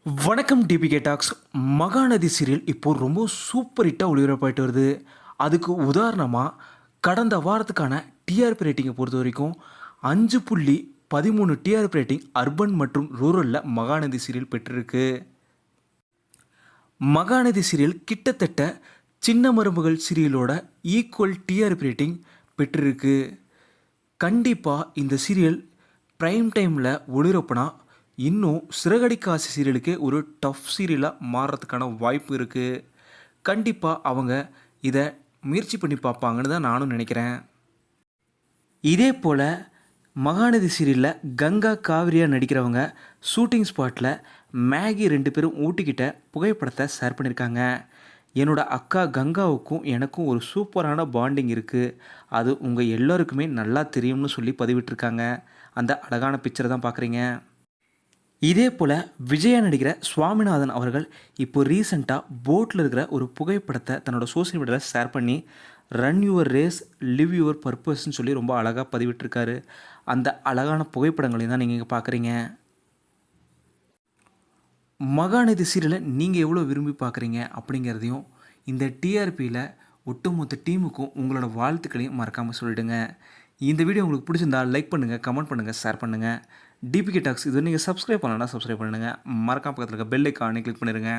வணக்கம் DPK tax. Mahanadi serial இப்போ ரொம்ப சூப்பர் ஹிட்டாக ஒளிபரப்பாயிட்டு வருது. அதுக்கு உதாரணமாக கடந்த வாரத்துக்கான டிஆர்பி ரேட்டிங்கை பொறுத்த வரைக்கும் 5.13 டிஆர்பி ரேட்டிங் அர்பன் மற்றும் ரூரலில் மகாநதி சீரியல் பெற்றிருக்கு. மகாநதி சீரியல் கிட்டத்தட்ட சின்ன மருமகள் சீரியலோட ஈக்குவல் டிஆர்பி ரேட்டிங் பெற்றிருக்கு. கண்டிப்பாக இந்த சீரியல் ப்ரைம் டைமில் ஒளிபரப்புனா இன்னும் சிறகடிக்க ஆசை சீரியலுக்கே ஒரு டஃப் சீரியலாக மாறுறதுக்கான வாய்ப்பு இருக்குது. கண்டிப்பாக அவங்க இதை முயற்சி பண்ணி பார்ப்பாங்கன்னு தான் நானும் நினைக்கிறேன். இதே போல் மகாநதி சீரியலில் கங்கா காவிரியாக நடிக்கிறவங்க ஷூட்டிங் ஸ்பாட்டில் மேகி 2 பேரும் ஊட்டிக்கிட்ட புகைப்படத்தை ஷேர் பண்ணியிருக்காங்க. என்னோடய அக்கா கங்காவுக்கும் எனக்கும் ஒரு சூப்பரான பாண்டிங் இருக்குது, அது உங்கள் எல்லோருக்குமே நல்லா தெரியும்னு சொல்லி பதிவிட்டிருக்காங்க. அந்த அழகான பிக்சரை தான் பார்க்குறீங்க. இதே போல் விஜயா நடிக்கிற சுவாமிநாதன் அவர்கள் இப்போ ரீசெண்டாக போட்டில் இருக்கிற ஒரு புகைப்படத்தை தன்னோட சோஷியல் மீடியாவில் ஷேர் பண்ணி run your race live your பர்பஸ்ன்னு சொல்லி ரொம்ப அழகாக பதிவிட்டிருக்காரு. அந்த அழகான புகைப்படங்களையும் தான் நீங்கள் இங்கே பார்க்குறீங்க. மகாநதி சீரியலை நீங்கள் எவ்வளோ விரும்பி பார்க்குறீங்க அப்படிங்கிறதையும் இந்த டிஆர்பியில் ஒட்டுமொத்த டீமுக்கும் உங்களோட வாழ்த்துக்களையும் மறக்காமல் சொல்லிவிடுங்க. இந்த வீடியோ உங்களுக்கு பிடிச்சிருந்தால் லைக் பண்ணுங்கள், கமெண்ட் பண்ணுங்கள், ஷேர் பண்ணுங்கள். டிபிகே டாக்ஸ் இது நீங்கள் சப்ஸ்கிரைப் பண்ணலன்னா சப்ஸ்கிரைப் பண்ணுங்கள். மறக்காம பக்கத்தில் இருக்க பெல் ஐக்கானை கிளிக் பண்ணிடுங்க.